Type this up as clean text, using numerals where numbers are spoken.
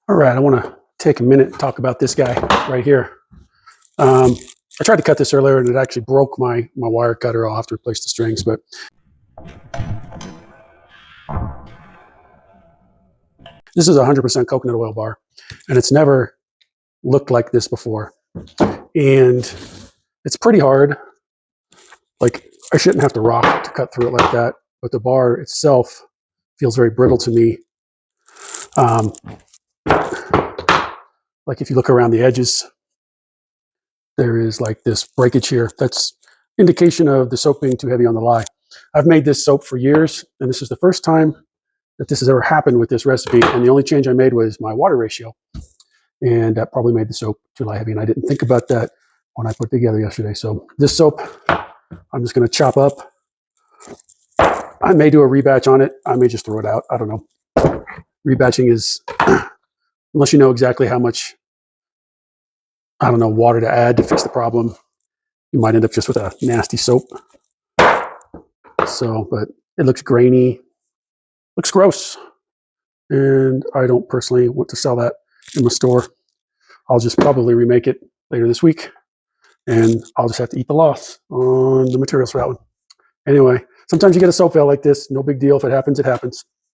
All right, I want to take a minute and talk about this guy right here. I tried to cut this earlier and it actually broke my wire cutter. I'll have to replace the strings, but this is a 100% coconut oil bar, and it's never looked like this before. And it's pretty hard. Like, I shouldn't have to rock to cut through it like that, but the bar itself feels very brittle to me. Like if you look around the edges, there is like this breakage here. That's indication of the soap being too heavy on the lye. I've made this soap for years, and this is the first time that this has ever happened with this recipe. And the only change I made was my water ratio. And that probably made the soap too lye heavy. And I didn't think about that when I put it together yesterday. So this soap, I'm just going to chop up. I may do a rebatch on it. I may just throw it out. I don't know. Rebatching is, unless you know exactly how much, I don't know, water to add to fix the problem, you might end up just with a nasty soap. So, but it looks grainy, looks gross. And I don't personally want to sell that in my store. I'll just probably remake it later this week, and I'll just have to eat the loss on the materials for that one. Anyway, sometimes you get a soap fail like this. No big deal. If it happens, it happens.